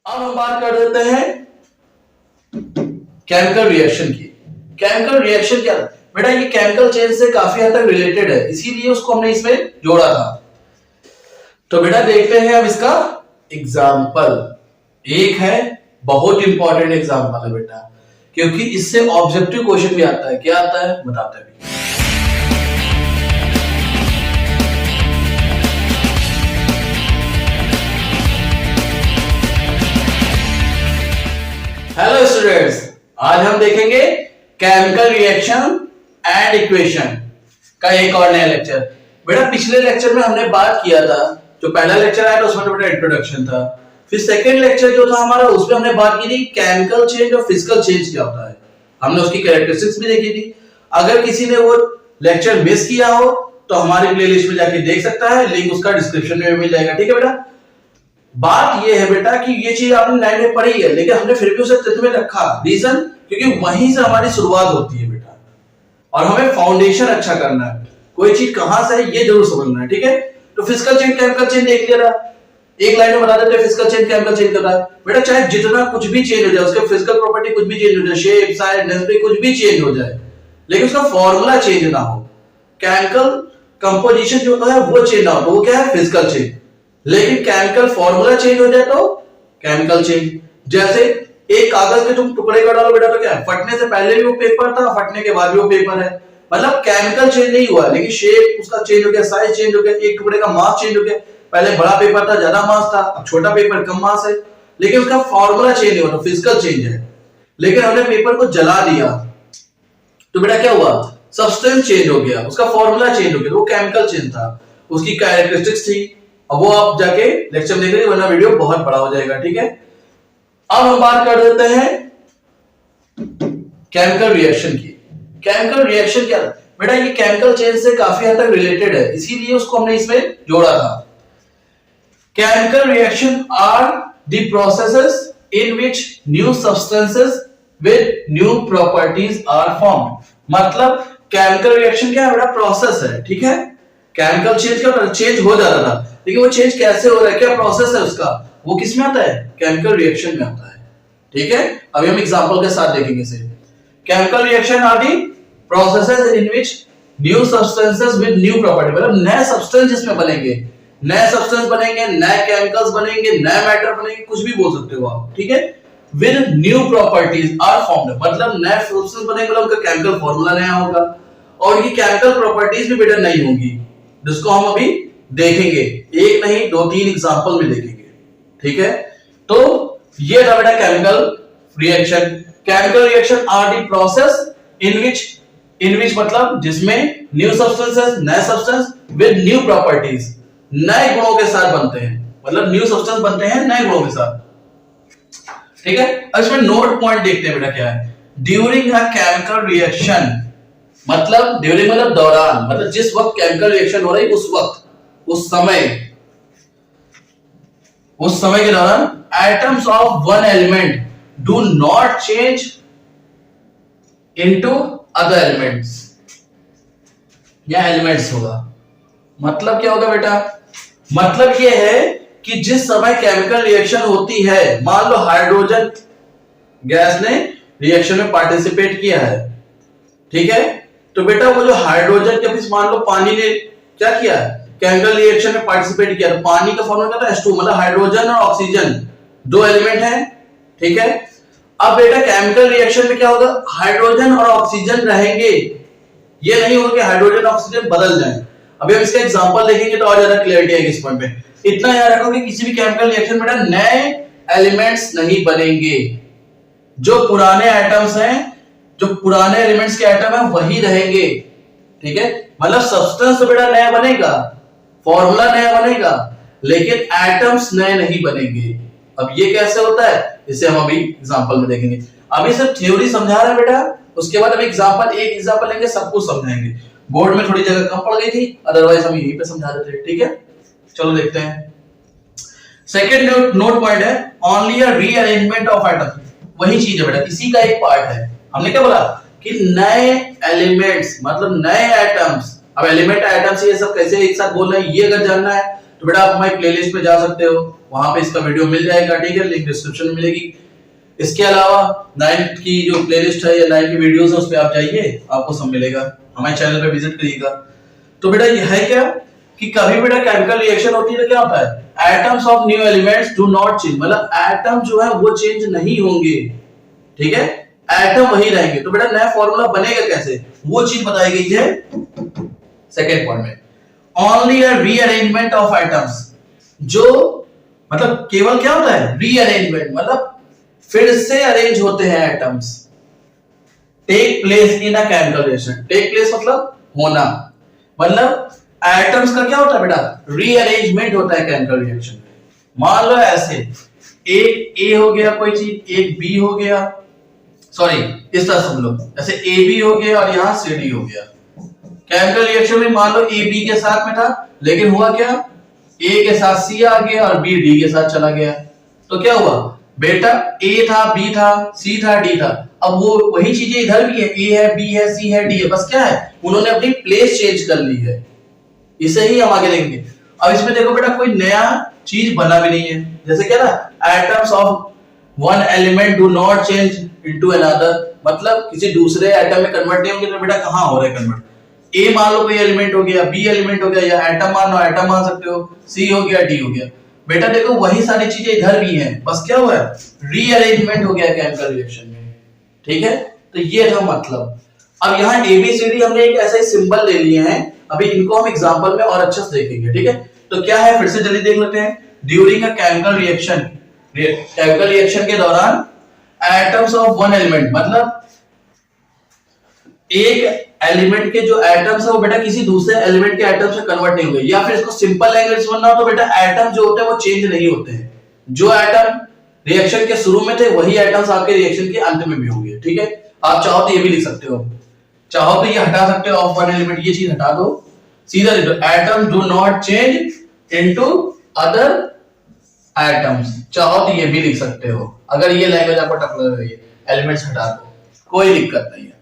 अब हम बात कर देते हैं केमिकल रिएक्शन की। केमिकल रिएक्शन क्या है बेटा? ये केमिकल चेंज से काफी हद तक रिलेटेड है, इसीलिए उसको हमने इसमें जोड़ा था। तो बेटा देखते हैं अब इसका एग्जाम्पल। एक है बहुत इंपॉर्टेंट एग्जाम्पल है बेटा, क्योंकि इससे ऑब्जेक्टिव क्वेश्चन भी आता है। क्या आता है बताते हैं। हेलो स्टूडेंट्स, आज हम देखेंगे केमिकल रिएक्शन एंड इक्वेशन का एक और नया लेक्चर। बेटा पिछले लेक्चर में हमने बात किया था, जो पहला लेक्चर आया था उसमें तो बेटा इंट्रोडक्शन था। फिर सेकंड लेक्चर जो था हमारा, उसमें हमने बात की थी केमिकल चेंज और फिजिकल चेंज क्या होता है। हमने उसकी कैरेक्टरिस्टिक्स भी देखी थी। अगर किसी ने वो लेक्चर मिस किया हो तो हमारी प्लेलिस्ट में जाके देख सकता है, लिंक उसका डिस्क्रिप्शन में मिल जाएगा। ठीक है बेटा। बात ये है बेटा कि ये चीज आपने 9 में पढ़ी है, लेकिन हमने फिर भी उसे 10th में रखा। रीजन क्योंकि वहीं से हमारी शुरुआत होती है बेटा, और हमें फाउंडेशन अच्छा करना है। कोई चीज कहां से है ये जरूर समझना है। ठीक है। तो फिजिकल चेंज केमिकल चेंज देख लिया था, एक लाइन में बता देते हैं फिजिकल चेंज केमिकल चेंज करता है। बेटा चाहे जितना कुछ भी चेंज हो जाए, उसके फिजिकल प्रॉपर्टी कुछ भी चेंज हो जाए, शेप साइज डेंसिटी कुछ भी चेंज हो जाए, लेकिन उसका फॉर्मूला चेंज ना हो, केमिकल कंपोजिशन जो होता है वो चेंज ना हो, तो वो क्या है फिजिकल चेंज। लेकिन केमिकल फॉर्मूला चेंज हो जाए तो केमिकल चेंज। जैसे एक कागज के तुम टुकड़े का डालो बेटा, तो क्या है, फटने से पहले भी वो पेपर था, फटने के बाद भी वो पेपर है। मतलब केमिकल चेंज नहीं हुआ, लेकिन शेप उसका चेंज हो गया, साइज चेंज हो गया, एक टुकड़े का मास चेंज हो गया। पहले बड़ा पेपर था, ज्यादा मास था, अब छोटा पेपर कम मास है, लेकिन उसका फॉर्मूला चेंज नहीं हुआ, तो फिजिकल चेंज है। लेकिन हमने पेपर को जला दिया तो बेटा क्या हुआ, सब्सटेंस चेंज हो गया, उसका फॉर्मूला चेंज हो गया, वो केमिकल चेंज था, उसकी कैरेक्टरिस्टिक्स थी। अब वो आप जाके लेक्चर देख लीजिए, वरना वीडियो बहुत बड़ा हो जाएगा। ठीक है। अब हम बात कर देते हैं केमिकल रिएक्शन की। केमिकल रिएक्शन क्या है बेटा? ये केमिकल चेंज से काफी हद तक रिलेटेड है, इसीलिए उसको हमने इसमें जोड़ा था। Chemical reaction are the processes in which new substances with new properties are formed. मतलब केमिकल रिएक्शन क्या है बेटा? प्रोसेस है। ठीक है। केमिकल चेंज का चेंज हो जाता था, लेकिन वो चेंज कैसे हो रहा है, क्या प्रोसेस है उसका, वो किस में आता है, केमिकल रिएक्शन में आता है। ठीक है। अभी हम एग्जांपल के साथ देखेंगे इसे। Chemical reaction are the processes in which new substances with new property, मतलब नए सब्सटेंस जिसमें बनेंगे, नए सब्सटेंस बनेंगे, नए केमिकल्स बनेंगे, नए मैटर बनेंगे, कुछ भी बोल सकते हो आप। ठीक है। With new properties are formed, मतलब नए सब्सटेंस बनेंगे, मतलब उनका केमिकल फार्मूला नया होगा, और ये केमिकल प्रॉपर्टीज भी बेटा नई होंगी, जिसको हम अभी देखेंगे। एक नहीं 2-3 एग्जांपल में देखेंगे। ठीक है। तो ये था बेटा chemical reaction. Chemical reaction are the process in which मतलब जिसमें न्यू सब्सटेंसेस, नए सब्सटेंस विद न्यू प्रॉपर्टीज, नए गुणों के साथ बनते हैं, मतलब न्यू सब्सटेंस बनते हैं नए गुणों के साथ। ठीक है। अब इसमें नोट पॉइंट देखते हैं बेटा क्या है। ड्यूरिंग अ केमिकल रिएक्शन, मतलब ड्यूरिंग मतलब दौरान, मतलब जिस वक्त केमिकल रिएक्शन हो रही उस वक्त, उस समय के दौरान atoms of one element do not change into other elements, या एलिमेंट्स होगा। मतलब क्या होगा बेटा? मतलब यह है कि जिस समय केमिकल रिएक्शन होती है, मान लो हाइड्रोजन गैस ने रिएक्शन में पार्टिसिपेट किया है, ठीक है, तो बेटा वो जो हाइड्रोजन के बीच, मान लो पानी ने क्या किया है, केमिकल रिएक्शन में पार्टिसिपेट किया, तो पानी का फॉर्मूला क्या था, H2, मतलब हाइड्रोजन और ऑक्सीजन दो एलिमेंट हैं। ठीक है। अब बेटा केमिकल रिएक्शन में क्या होगा, हाइड्रोजन और ऑक्सीजन रहेंगे, ये नहीं होगा कि हाइड्रोजन और ऑक्सीजन बदल जाएं। अभी हम इसका एग्जांपल देखेंगे तो और ज्यादा क्लैरिटी आएगी इस पॉइंट पे। इतना याद रखो कि किसी भी केमिकल रिएक्शन में बेटा नए एलिमेंट्स नहीं बनेंगे, जो पुराने एटम्स हैं, जो पुराने एलिमेंट्स के एटम है वही रहेंगे। ठीक है। मतलब सब्सटेंस तो बेटा नया बनेगा, फॉर्मूला नया बनेगा, लेकिन एटम्स नए नहीं बनेंगे। अब ये कैसे होता है, इसे हम अभी एग्जांपल में देखेंगे। अभी सिर्फ थ्योरी समझा रहा है बेटा, उसके बाद अभी एग्जांपल, एक एग्जांपल लेंगे, सब कुछ समझाएंगे। बोर्ड में थोड़ी जगह कम पड़ गई थी, अदरवाइज हम यहीं पे समझा देते हैं। ठीक है। चलो देखते हैं। सेकंड नोट पॉइंट है only a rearrangement of atom. वही चीज है बेटा, इसी का एक पार्ट है। हमने क्या बोला कि नए एलिमेंट्स मतलब नए एटम्स। अब एलिमेंट एटम्स ये सब कैसे एक साथ बोल रहे हैं, ये अगर जानना है तो बेटा आप हमारी प्लेलिस्ट पे जा सकते हो, वहां पे इसका वीडियो मिल जाएगा, ठीक है, लिंक डिस्क्रिप्शन में मिलेगी। इसके अलावा 9th की जो प्लेलिस्ट है या 9 की वीडियोस है उस पे आप जाइए, आपको सब मिलेगा, हमारे चैनल पे विजिट करिएगा। तो बेटा ये है क्या कि कभी बेटा केमिकल रिएक्शन होती है तो क्या होता है, atoms of new elements do not change, मतलब एटम जो है वो चेंज नहीं होंगे, ठीक है, एटम वही रहेंगे। तो बेटा नया फॉर्मूला बनेगा कैसे, वो चीज बताई गई है सेकेंड पॉइंट में। Only a rearrangement of atoms, जो मतलब केवल क्या होता है, रीअरेंजमेंट, मतलब फिर से अरेंज होते हैं atoms, take place in a chemical reaction. Take place मतलब होना, मतलब एटम्स का क्या होता है बेटा, रीअरेंजमेंट होता है केमिकल रिएक्शन में। मान लो ऐसे एक ए हो गया कोई चीज, एक बी हो गया, सॉरी इस तरह समझ लो, जैसे ए बी हो गया और यहां सी डी हो गया। केमिकल रिएक्शन में मान लो ए बी के साथ में था, लेकिन हुआ क्या, ए के साथ सी आ गया और बी डी के साथ चला गया। तो क्या हुआ बेटा, ए था, बी था, सी था, डी था, अब वो वही चीजें इधर भी है, ए है, बी है, सी है, डी है, बस क्या है, उन्होंने अपनी प्लेस चेंज कर ली है। इसे ही हम आगे देखेंगे। अब इसमें देखो बेटा कोई नया चीज बना भी नहीं है, जैसे क्या ना, atoms of one element do not change into another, मतलब किसी दूसरे एटम में कन्वर्ट नहीं होंगे। तो बेटा कहां हो रहा है कन्वर्ट, ए मान लो कोई एलिमेंट हो गया, बी एलिमेंट हो गया, या एटम मान लो, एटम मान सकते हो, सी हो गया, डी हो गया। बेटा देखो वही सारी चीजें इधर भी हैं, बस क्या हुआ है, रीअरेंजमेंट हो गया केमिकल रिएक्शन में, ठीक है। तो ये था मतलब। अब यहाँ एबीसीडी हमने एक ऐसा ही सिंबल ले लिए हैं, अभी इनको हम एग्जांपल में और अच्छे से देखेंगे, ठीक है। तो क्या है, फिर से जल्दी देख लेते हैं। During a chemical reaction, chemical reaction के दौरान एटम्स ऑफ वन एलिमेंट, मतलब एक एलिमेंट के जो एटम्स है वो बेटा किसी दूसरे एलिमेंट के एटम से कन्वर्ट नहीं होंगे, या फिर इसको सिंपल लैंग्वेज बनना हो तो बेटा एटम जो होते हैं वो चेंज नहीं होते हैं। जो एटम रिएक्शन के शुरू में थे वही एटम्स आपके रिएक्शन के अंत में भी होंगे, ठीक है। आप चाहो तो ये भी लिख सकते हो, चाहो तो ये हटा सकते हो, ऑफ वन एलिमेंट ये चीज हटा दो, सीधा लिख दो atom do not change into other atoms, चाहो तो ये भी लिख सकते हो। अगर ये लैंग्वेज आपको टफ लग रही है, एलिमेंट्स हटा दो, कोई दिक्कत नहीं है,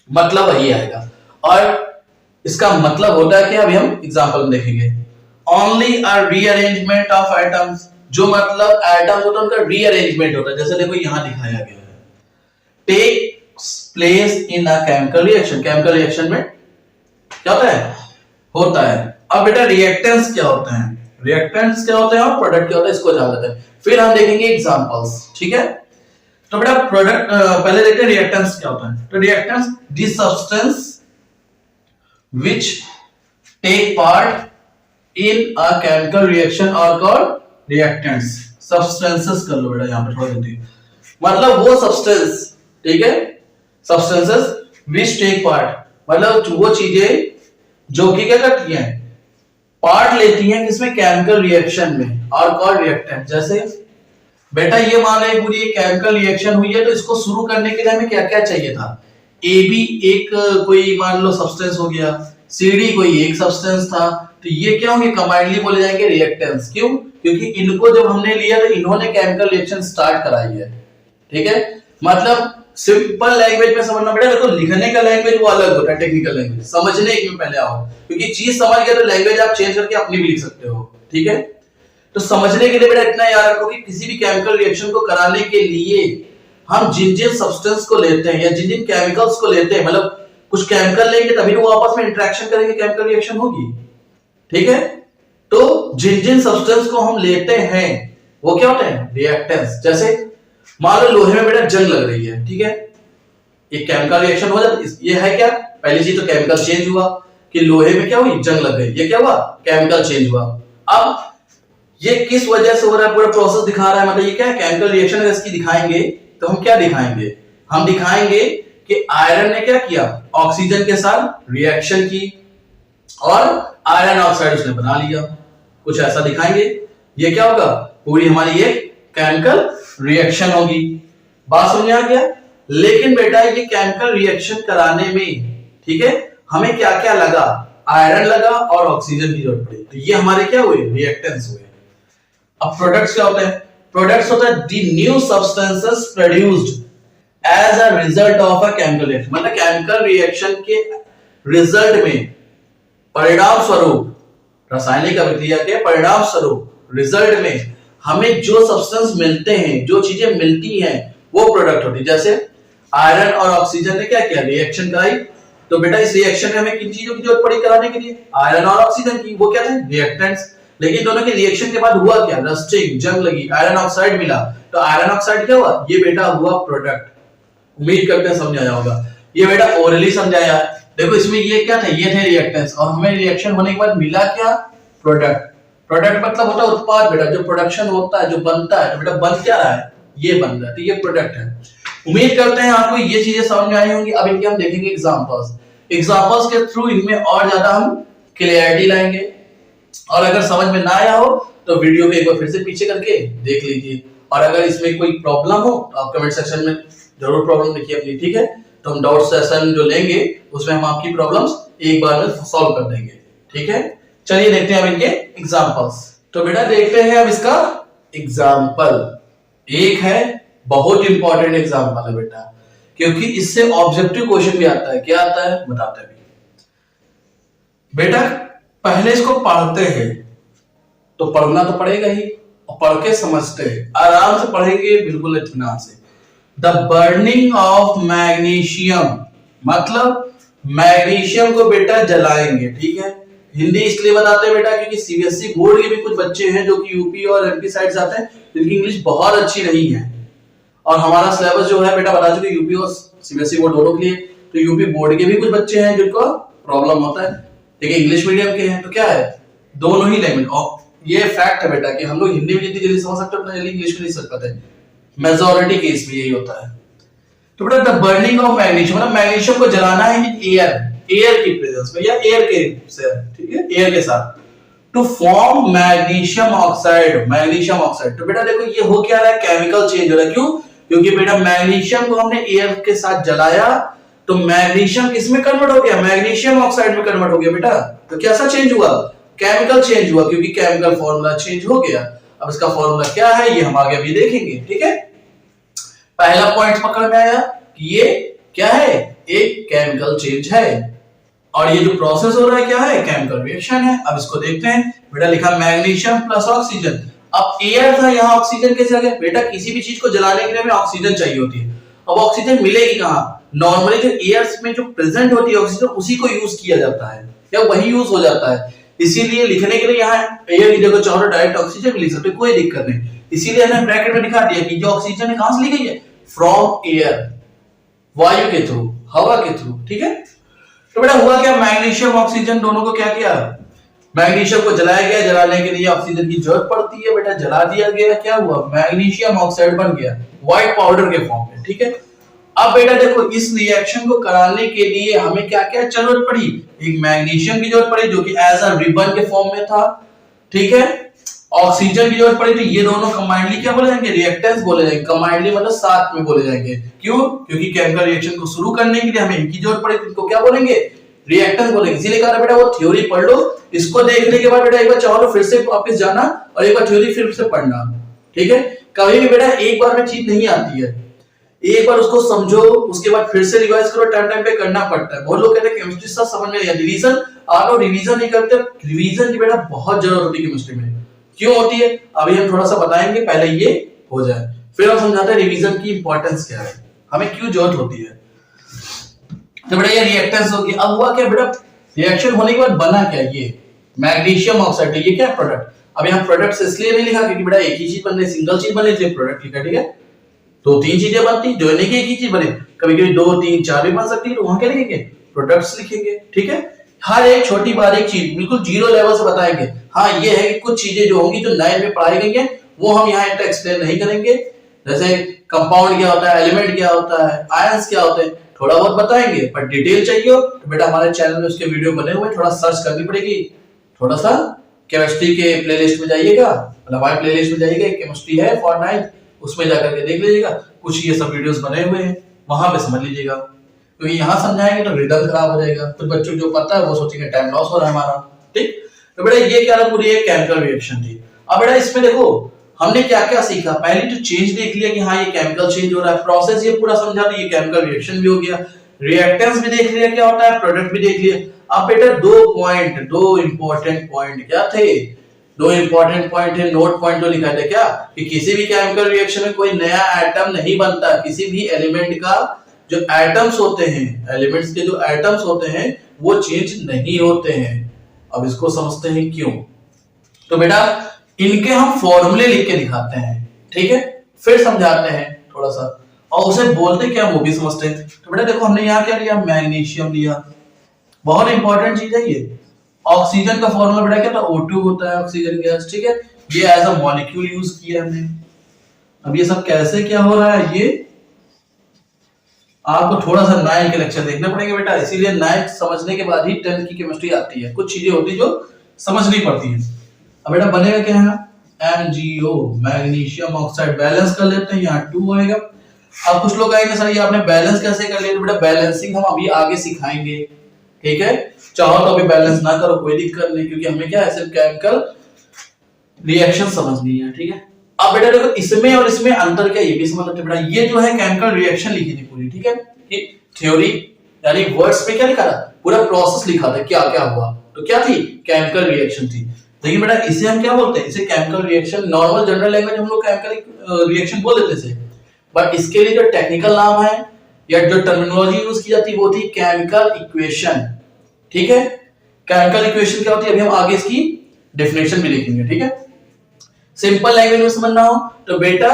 मतलब वही आएगा। और इसका मतलब होता है कि अभी हम एग्जांपल में देखेंगे। Only a rearrangement of atoms, जो मतलब एटम्स होता है उनका रीअरेंजमेंट होता है, जैसे देखो यहां दिखाया गया है, takes place in a chemical reaction. Chemical reaction में क्या होता है। अब बेटा रिएक्टेंट्स क्या होते हैं, रिएक्टेंट्स क्या होते हैं और प्रोडक्ट क्या होता है, इसको जान लेते हैं, फिर हम देखेंगे एग्जांपल्स, ठीक है। तो बेटा प्रोडक्ट पहले देखते हैं रिएक्टेंट्स क्या होता है। तो reactants the substance which take part in a chemical reaction are called reactants. Substances कर लो बेटा यहां पे थोड़ा जल्दी, मतलब वो सब्सटेंस, ठीक है, सब्सटेंसेस व्हिच टेक पार्ट, मतलब वो चीजें जो कि क्या करती हैं, पार्ट लेती हैं किसमें, केमिकल रिएक्शन में, और कॉल्ड रिएक्टेंट। जैसे बेटा ये मान लो पूरी एक केमिकल रिएक्शन हुई है, तो इसको शुरू करने के लिए हमें क्या क्या चाहिए था, ए बी एक कोई मान लो सब्सटेंस हो गया, सी डी कोई एक सब्सटेंस था, तो ये क्या होंगे, कंबाइनली बोले जाएंगे रिएक्टेंट्स। क्यों, क्योंकि इनको जब हमने लिया तो इन्होंने केमिकल रिएक्शन स्टार्ट कराई है, ठीक है। मतलब सिंपल लैंग्वेज में समझना पड़ेगा, देखो लिखने का लैंग्वेज वो अलग होता है, टेक्निकल लैंग्वेज समझने में पहले आओ, क्योंकि चीज समझ गए तो लैंग्वेज आप चेंज करके अपनी भी लिख सकते हो, ठीक है। तो समझने के लिए बेटा इतना याद रखो कि किसी भी केमिकल रिएक्शन को कराने के लिए हम जिन जिन सब्सटेंस को लेते हैं या जिन जिन केमिकल्स को लेते हैं, मतलब कुछ केमिकल लेंगे तभी वो आपस में इंटरेक्शन करेंगे, केमिकल रिएक्शन होगी, ठीक है। तो जिन जिन सब्सटेंस को हम लेते हैं वो क्या होते हैं, रिएक्टेंट्स। जैसे मान लो लोहे में बेटा जंग लग रही है, ठीक है, एक केमिकल रिएक्शन हो जाता है, ये है क्या, पहली चीज तो केमिकल चेंज हुआ कि लोहे में क्या हुई, जंग लग गई, ये क्या हुआ, केमिकल चेंज हुआ। अब ये किस वजह से हो रहा है, पूरा प्रोसेस दिखा रहा है, मतलब ये क्या है, केमिकल रिएक्शन अगर इसकी दिखाएंगे तो हम क्या दिखाएंगे, हम दिखाएंगे कि आयरन ने क्या किया, ऑक्सीजन के साथ रिएक्शन की और आयरन ऑक्साइड उसने बना लिया, कुछ ऐसा दिखाएंगे। ये क्या होगा, पूरी हमारी एक केमिकल रिएक्शन होगी। बात समझ आ गया। लेकिन बेटा ये केमिकल रिएक्शन कराने में, ठीक है, हमें क्या क्या लगा, आयरन लगा और ऑक्सीजन की जरूरत पड़ी, तो ये हमारे क्या हुए, रिएक्टेंट्स हुए। अब प्रोडक्ट्स क्या होते हैं, प्रोडक्ट्स होता है the new substances produced as a result of a chemical reaction, मतलब केमिकल रिएक्शन के रिजल्ट में, परिणाम स्वरूप, रासायनिक अभिक्रिया के परिणाम स्वरूप, रिजल्ट में हमें जो सब्सटेंस मिलते हैं, जो चीजें मिलती हैं, वो प्रोडक्ट होती है। जैसे आयरन और ऑक्सीजन ने क्या किया, रिएक्शन कराई, तो बेटा इस रिएक्शन में हमें किन चीजों की जरूरत पड़ी कराने के लिए, आयरन और ऑक्सीजन की, वो क्या थे, रिएक्टेंट्स। लेकिन दोनों के रिएक्शन के बाद हुआ क्या, रस्टिंग, जंग लगी, आयरन ऑक्साइड मिला, तो आयरन ऑक्साइड क्या हुआ, ये बेटा हुआ प्रोडक्ट। उम्मीद करते हैं समझ आया होगा। ये बेटा ओरली समझाया। देखो इसमें ये क्या था, ये थे रिएक्टेंट्स, और हमें रिएक्शन होने के बाद मिला क्या, प्रोडक्ट। प्रोडक्ट मतलब होता है उत्पाद बेटा, जो प्रोडक्शन होता है, जो बनता है, तो बेटा बन क्या रहा है, ये बन रहा है, तो ये प्रोडक्ट है। उम्मीद करते हैं आपको ये चीजें समझ में आई होंगी। अब इनके हम देखेंगे एग्जांपल्स। एग्जांपल्स के थ्रू इनमें और ज्यादा हम क्लियरिटी लाएंगे, और अगर समझ में ना आया हो तो वीडियो को एक बार फिर से पीछे करके देख लीजिए, और अगर इसमें कोई प्रॉब्लम हो तो आप कमेंट सेक्शन में जरूर प्रॉब्लम लिखिए अपनी, ठीक है। तो हम डाउट सेशन जो लेंगे उसमें हम आपकी प्रॉब्लम्स एक बार में सॉल्व कर देंगे, ठीक है। चलिए देखते हैं अब इनके एग्जांपल्स। तो बेटा देखते हैं अब इसका एग्जांपल। एक है बहुत इंपॉर्टेंट एग्जांपल है बेटा, क्योंकि इससे ऑब्जेक्टिव क्वेश्चन भी आता है। क्या आता है बताते हैं बेटा। पहले इसको पढ़ते हैं, तो पढ़ना तो पड़ेगा ही, और पढ़ के समझते हैं, आराम से पढ़ेंगे बिल्कुल इत्मीनान से। द बर्निंग ऑफ मैग्नीशियम, मतलब मैग्नीशियम को बेटा जलाएंगे, ठीक है। हिंदी इसलिए बताते हैं बेटा क्योंकि सीबीएसई बोर्ड के भी कुछ बच्चे हैं जो कि यूपी और एमपी साइड से आते हैं, जिनकी इंग्लिश बहुत अच्छी नहीं है, और हमारा सिलेबस जो है बेटा बता चुके यूपी और सीबीएसई बोर्ड दोनों के लिए। तो यूपी बोर्ड के भी कुछ बच्चे हैं जिनको प्रॉब्लम होता है, ठीक है, इंग्लिश मीडियम के हैं, तो क्या है दोनों ही लैंग्वेज। और ये फैक्ट है बेटा कि हम लोग हिंदी में जितनी जल्दी समझ सकते हैं उतना जल्दी इंग्लिश में नहीं समझ पाते, मेजॉरिटी केस में यही होता है। तो बेटा द बर्निंग ऑफ मैग्नीशियम, मतलब मैग्नीशियम को जलाना है एयर की प्रेजेंस में, या एयर के से, ठीक है, एयर के साथ, to form magnesium oxide, magnesium oxide. तो बेटा देखो ये हो क्या रहा है, केमिकल चेंज हो रहा है। क्यों, क्योंकि बेटा मैग्नीशियम को हमने एयर के साथ जलाया, तो मैग्नीशियम किसमें कन्वर्ट हो गया, मैग्नीशियम ऑक्साइड में कन्वर्ट हो गया बेटा। तो कैसा चेंज हुआ, केमिकल चेंज हुआ, क्योंकि केमिकल फॉर्मूला चेंज हो गया। अब इसका फॉर्मूला क्या है ये हम आगे भी देखेंगे, ठीक है। पहला पॉइंट पकड़ में आया कि ये क्या है, एक केमिकल चेंज है, और ये जो प्रोसेस हो रहा है क्या है, केमिकल रिएक्शन है। अब इसको देखते हैं बेटा, लिखा मैग्नीशियम प्लस ऑक्सीजन। अब एयर था, यहाँ ऑक्सीजन कैसे आ गया बेटा, किसी भी चीज को जलाने के लिए हमें ऑक्सीजन चाहिए होती है। अब ऑक्सीजन मिलेगी कहाँ, नॉर्मली जो एयर में जो प्रेजेंट होती है ऑक्सीजन, उसी को यूज किया जाता है, या वही यूज हो जाता है। इसीलिए लिखने के लिए यहाँ एयर की जगह चाहो डायरेक्ट ऑक्सीजन भी लिख सकते, कोई दिक्कत नहीं। इसीलिए हमने ब्रैकेट में दिखा दिया कि जो ऑक्सीजन है कहां से ली गई है, फ्रॉम एयर, वायु के थ्रू, हवा के थ्रू, ठीक है। तो बेटा हुआ क्या, मैग्नीशियम ऑक्सीजन दोनों को क्या किया, मैग्नीशियम को जलाया गया, जलाने के लिए ऑक्सीजन की जरूरत पड़ती है बेटा, जला दिया गया, क्या हुआ, मैग्नीशियम ऑक्साइड बन गया व्हाइट पाउडर के फॉर्म में, ठीक है। अब बेटा देखो इस रिएक्शन को कराने के लिए हमें क्या क्या जरूरत पड़ी, एक मैग्नीशियम की जरूरत पड़ी जो कि एज अ रिबन के फॉर्म में था, ठीक है। ऑक्सीजन की जरूरत पड़ी, तो ये दोनों कंबाइंडली क्या बोले जाएंगे, रिएक्टेंट्स बोले जाएंगे, कंबाइंडली मतलब साथ में बोले जाएंगे। क्यों, क्योंकि केमिकल रिएक्शन को शुरू करने के लिए हमें इनकी जरूरत पड़ी, तो इनको क्या बोलेंगे, रिएक्टेंट्स बोलेंगे। इसीलिए कहा बेटा वो थ्योरी पढ़ लो, इसको देखने के बाद बेटा एक बार चाहो तो फिर से वापस जाना और एक बार थ्योरी फिर से पढ़ना, ठीक है। कभी भी बेटा एक बार में चीज नहीं आती है, एक बार उसको समझो, उसके बाद फिर से रिवाइज करो, टाइम टाइम पे करना पड़ता है। बहुत लोग कहते हैं केमिस्ट्री सब समझ में नहीं आती, रिवीजन आप लोग रिवीजन नहीं करते, रिवीजन की बेटा बहुत जरूरत होती है केमिस्ट्री में। क्यों होती है अभी हम थोड़ा सा बताएंगे, पहले ये हो जाए फिर हम समझाते हैं रिवीजन की इंपॉर्टेंस क्या है, हमें क्यों जरूरत होती है। तो बेटा ये रिएक्टेंस हो गया। अब हुआ क्या बेटा, रिएक्शन होने के बाद बना क्या, ये मैग्नीशियम ऑक्साइड, ये क्या प्रोडक्ट। अब यहाँ प्रोडक्ट इसलिए नहीं लिखा क्योंकि बेटा एक ही चीज बनने, सिंगल चीज बने थे, प्रोडक्ट लिखा, ठीक है। दो तीन चीजें बनती, जो नहीं कि एक ही चीज बने, कभी कभी दो तीन चार भी बन सकती है, तो वहां क्या लिखेंगे, प्रोडक्ट्स लिखेंगे, ठीक है। हर एक छोटी बारीक चीज बिल्कुल जीरो लेवल से बताएंगे। हाँ ये है कि कुछ चीजें जो होंगी जो नाइन में पढ़ाई गई है वो हम यहाँ इतना एक्सप्लेन नहीं करेंगे, जैसे कंपाउंड क्या होता है, एलिमेंट क्या होता है, आयंस क्या होते हैं, थोड़ा बहुत बताएंगे, पर डिटेल चाहिए हो तो बेटा हमारे चैनल में उसके वीडियो बने हुए, थोड़ा सर्च करनी पड़ेगी, थोड़ा सा केमिस्ट्री के प्लेलिस्ट में जाइएगा, मतलब हमारे प्लेलिस्ट में जाइएगा, केमिस्ट्री है फॉर 9, उसमें जाकर के देख लीजिएगा, कुछ ये सब वीडियोस बने हुए हैं, वहां पे समझ लीजिएगा। क्योंकि यहाँ समझाएंगे तो रिदम खराब हो जाएगा, कुछ बच्चों को जो पता है वो सोचेंगे टाइम लॉस हो रहा है हमारा, ठीक। तो बेटा ये क्या था, पूरी एक केमिकल रिएक्शन थी। अब बेटा इसमें देखो हमने क्या क्या सीखा, पहले तो चेंज देख लिया कि हाँ ये केमिकल चेंज हो रहा है, प्रोसेस ये पूरा समझा, तो ये केमिकल रिएक्शन भी हो गया, रिएक्टेंस भी देख लिया क्या होता है, प्रोडक्ट भी देख लिया। अब बेटा दो इंपॉर्टेंट पॉइंट क्या थे, दो इंपॉर्टेंट पॉइंट है, नोट पॉइंट जो लिखा है क्या, कि किसी भी केमिकल रिएक्शन में कोई नया एटम नहीं बनता, किसी भी एलिमेंट का जो एटम्स होते हैं, एलिमेंट्स के जो एटम्स होते हैं वो चेंज नहीं होते हैं। अब इसको समझते हैं क्यों। तो बेटा इनके हम फॉर्मूले लिख के दिखाते हैं, ठीक है, फिर समझाते हैं थोड़ा सा, और उसे बोलते क्या वो भी समझते हैं। तो बेटा देखो हमने यहाँ क्या लिया, मैग्नीशियम लिया, बहुत इंपॉर्टेंट चीज है ये। ऑक्सीजन का फॉर्मूला बेटा क्या था, O2 होता है, ऑक्सीजन गैस, ठीक है, ये एज अ मॉलिक्यूल यूज किया हमने। अब ये सब कैसे क्या हो रहा है ये आपको थोड़ा सा 9 के लेक्चर देखने पड़ेंगे बेटा, इसीलिए 9 समझने के बाद ही 10 की केमिस्ट्री आती है, कुछ चीजें होती है जो समझनी पड़ती है। अब बेटा बनेगा क्या है, MgO मैग्नीशियम ऑक्साइड, बैलेंस कर लेते हैं, यहाँ 2 आएगा। अब कुछ लोग आएंगे सर ये आपने बैलेंस कैसे कर लिया, तो बेटा बैलेंसिंग हम अभी आगे सिखाएंगे, ठीक है, चाहो तो अभी बैलेंस ना करो कोई दिक्कत नहीं, क्योंकि हमें क्या है सिर्फ केमिकल रिएक्शन समझनी है, ठीक है। अब बेटा देखो इसमें और इसमें अंतर क्या, ये भी समझ लेते बेटा। ये जो है केमिकल रिएक्शन लिखी थी पूरी, ठीक है, कि थ्योरी यानी वर्ड्स में क्या लिखा था, पूरा प्रोसेस लिखा था क्या क्या हुआ, तो क्या थी, केमिकल रिएक्शन थी। लेकिन बेटा इसे हम क्या बोलते हैं, इसे chemical reaction, normal general language हम लोग केमिकल रिएक्शन बोल देते थे, बट इसके लिए जो टेक्निकल नाम है या जो टर्मिनोलॉजी यूज की जाती है वो थी केमिकल इक्वेशन, ठीक है। केमिकल इक्वेशन क्या होती है अभी हम आगे इसकी डेफिनेशन भी लिखेंगे, ठीक है। सिंपल लैंग्वेज में समझना हो तो बेटा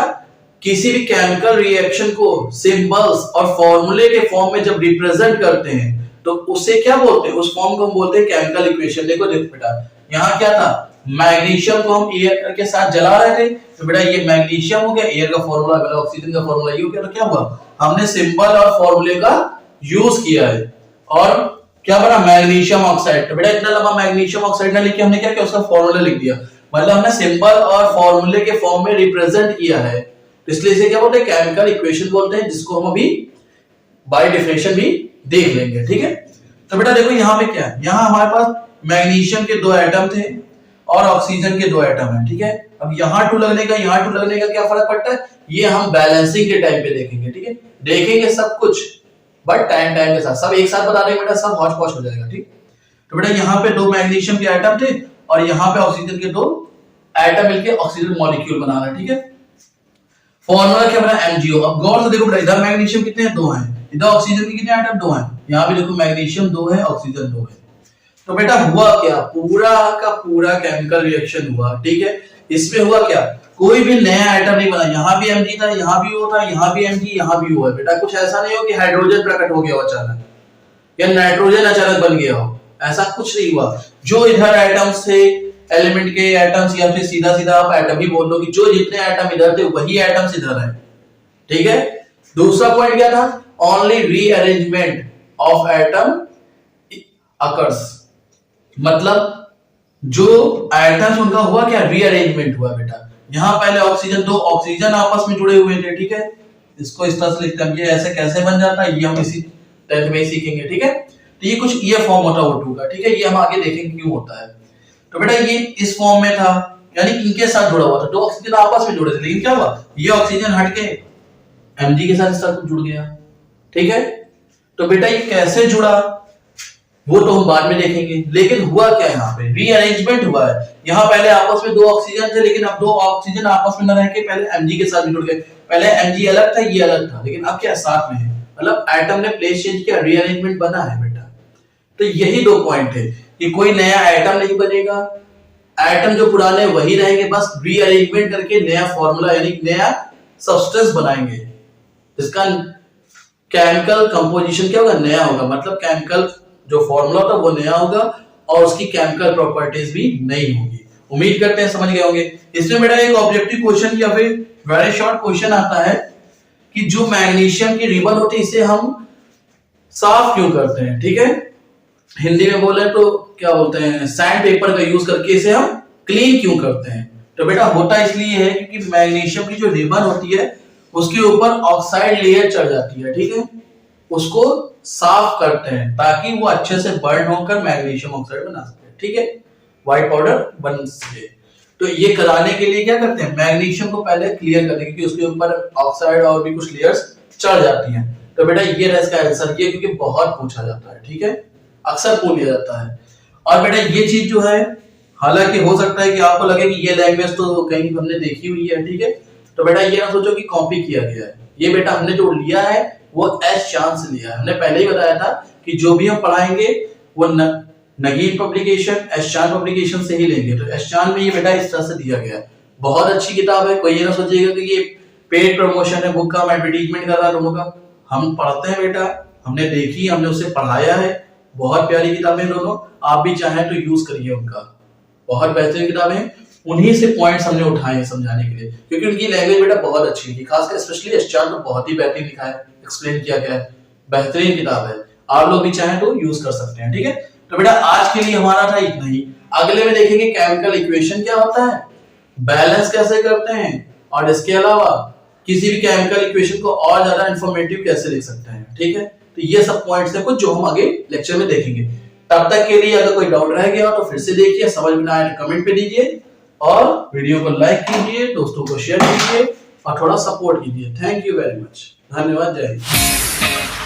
किसी भी केमिकल रिएक्शन को सिंबल्स और फॉर्मूले के फॉर्म में जब रिप्रेजेंट करते हैं तो उसे क्या बोलते हैं, उस फॉर्म को हम बोलते हैं केमिकल इक्वेशन। देखो बेटा यहाँ क्या था, मैग्नीशियम को हम एयर के साथ जला रहे थे, तो बेटा ये मैग्नीशियम हो गया, एयर का फॉर्मूला बेटा ऑक्सीजन का फॉर्मूला ये हो गया, तो क्या हुआ, हमने सिंबल और फॉर्मूले का यूज किया है और क्या बना, मैग्नीशियम ऑक्साइड। तो बेटा इतना लंबा मैग्नीशियम ऑक्साइड ना लिख के हमने क्या किया, उसका फॉर्मूला लिख दिया, मतलब हमने सिंबल और फॉर्मूले के फॉर्म में रिप्रेजेंट किया है, तो इसलिए इसे क्या बोलते हैं, केमिकल इक्वेशन बोलते हैं, जिसको हम अभी बाय डेफिनेशन भी देख लेंगे, ठीक है। तो बेटा देखो यहाँ पे क्या है, यहाँ हमारे पास मैग्नीशियम के 2 एटम थे और ऑक्सीजन के 2 एटम है, ठीक है। अब यहाँ 2 लगने का यहाँ 2 लगने का क्या फर्क पड़ता है, ये हम बैलेंसिंग के टाइम पे देखेंगे, ठीक है, देखेंगे सब कुछ बट टाइम टाइम के साथ, सब एक साथ बता देंगे बेटा सब हौच पौच हो जाएगा, ठीक। तो बेटा यहाँ पे 2 मैग्नीशियम के एटम थे और यहाँ पे ऑक्सीजन के 2 एटम मिलके ऑक्सीजन मॉलिक्यूल बना रहा है, ठीक है। फॉर्मूला क्या बना, MgO। अब गौर से देखो बेटा इधर मैग्नीशियम कितने हैं, 2 हैं, इधर ऑक्सीजन के कितने एटम, 2 हैं, यहाँ भी देखो मैग्नीशियम 2 है, ऑक्सीजन 2 है। तो बेटा हुआ क्या, पूरा का पूरा केमिकल रिएक्शन हुआ, ठीक है। इसमें हुआ क्या, कोई भी नया एटम नहीं बना, यहाँ भी Mg था, यहाँ भी O था, यहाँ भी Mg, यहाँ भी O है। बेटा कुछ ऐसा नहीं हो कि हाइड्रोजन प्रकट हो गया हो अचानक या नाइट्रोजन अचानक बन गया हो, ऐसा कुछ नहीं हुआ। जो इधर एटम्स थे, एलिमेंट के एटम्स, या फिर सीधा सीधा आप एटम ही बोल दो कि जो जितने एटम इधर थे वही एटम्स इधर है, ठीक है। दूसरा पॉइंट क्या था, only rearrangement of atom occurs, मतलब जो एटम्स उनका हुआ क्या, रीअरेंजमेंट हुआ बेटा। यहाँ पहले ऑक्सीजन 2 ऑक्सीजन आपस में जुड़े हुए थे, ठीक है, इसको इस तरह से लिखते हैं, ये ऐसे कैसे बन जाता है ये हम इसी 10th में सीखेंगे, ठीक है। तो ये कुछ ये फॉर्म होता है O2 का, ठीक है, ये हम आगे देखेंगे क्यों होता है। तो बेटा ये इस फॉर्म में था, यानी इनके साथ जुड़ा हुआ था, 2 ऑक्सीजन आपस में जुड़े थे, लेकिन क्या हुआ, ये ऑक्सीजन हट के Mg के साथ इस तरह जुड़ गया, ठीक है। तो बेटा ये कैसे जुड़ा वो तो हम बाद में देखेंगे, लेकिन हुआ क्या यहाँ पे, रीअरेंजमेंट हुआ है। यहाँ पहले आपस में 2 ऑक्सीजन थे, लेकिन अब 2 ऑक्सीजन आपस में न रह के पहले Mg के साथ जुड़ गए। पहले Mg अलग था, ये अलग था, लेकिन अब क्या साथ में है, मतलब एटम ने प्लेस चेंज किया, रीअरेंजमेंट बना है बेटा। तो यही 2 पॉइंट है कि कोई नया एटम नहीं बनेगा, एटम जो पुराने वही रहेंगे, बस रीअरेंजमेंट करके नया फॉर्मूला यानी नया सब्सटेंस बनाएंगे, जिसका केमिकल कंपोजिशन क्या होगा, नया होगा, मतलब केमिकल जो फॉर्मूला था वो नया होगा और उसकी केमिकल प्रॉपर्टीज भी नई होगी। उम्मीद करते हैं समझ गए होंगे। इसमें बेटा एक ऑब्जेक्टिव क्वेश्चन या फिर वेरी शॉर्ट क्वेश्चन आता है कि जो मैग्नीशियम की रिबन होती है इसे हम साफ क्यों करते हैं, ठीक है, हिंदी में बोले तो क्या बोलते हैं, सैंड पेपर का यूज करके इसे हम क्लीन क्यों करते हैं। तो बेटा होता इसलिए है क्योंकि मैग्नीशियम की जो रिबन होती है उसके ऊपर ऑक्साइड लेयर चढ़ जाती है, ठीक है, उसको साफ करते हैं ताकि वो अच्छे से बर्न होकर मैग्नीशियम ऑक्साइड बना सके, ठीक है, व्हाइट पाउडर बन सके। तो ये कराने के लिए क्या करते हैं, मैग्नीशियम को पहले क्लियर करते हैं, क्योंकि उसके ऊपर ऑक्साइड और भी कुछ लेयर्स चढ़ जाती हैं। तो बेटा ये रहा इसका आंसर, ये क्योंकि बहुत पूछा जाता है, ठीक है, अक्सर पूछ लिया जाता है। और बेटा ये चीज जो है हालांकि हो सकता है कि आपको लगे कि ये लैंग्वेज तो कहीं हमने देखी हुई है, ठीक है। तो बेटा ये ना सोचो कि कॉपी किया गया है, ये बेटा हमने जो लिया है वो एस चांद से लिया है। हमने पहले ही बताया था कि जो भी हम पढ़ाएंगे वो नगीन पब्लिकेशन, एस चांद पब्लिकेशन से ही लेंगे। तो एस चांद में ये बेटा इस तरह से दिया गया है, बहुत अच्छी किताब है। कोई ये ना सोचेगा कि ये पेड प्रमोशन है बुक का, मैं एडवर्टीजमेंट कर रहा हूं लोगों का। हम पढ़ते हैं बेटा, हमने देखी, हमने उसे पढ़ाया है, बहुत प्यारी किताबें दोनों। आप भी चाहें तो यूज करिए उनका, बहुत बेहतरीन किताबें हैं। उन्हीं से पॉइंट्स हमने उठाए हैं समझाने के लिए, क्योंकि उनकी लैंग्वेज बेटा बहुत अच्छी है, खासकर स्पेशली एस चांद तो बहुत ही बेहतरीन लिखा है, एक्सप्लेन किया गया है, बेहतरीन किताब है। आप लोग भी चाहें तो यूज कर सकते हैं, ठीक है। तो बेटा आज के लिए हमारा था इतना ही। अगले में देखेंगे केमिकल इक्वेशन क्या होता है, बैलेंस कैसे करते हैं, और इसके अलावा किसी भी केमिकल इक्वेशन को और ज्यादा इंफॉर्मेटिव कैसे लिख सकते हैं, ठीक है। तो ये सब पॉइंट्स हैं कुछ जो हम आगे लेक्चर में देखेंगे। तब तक के लिए अगर कोई डाउट रह गया हो तो फिर से देखिए, समझ में ना आए तो कमेंट पे दीजिए, और वीडियो को लाइक कीजिए, दोस्तों को शेयर कीजिए और थोड़ा सपोर्ट कीजिए। थैंक यू वेरी मच, धन्यवाद, जय हिंद।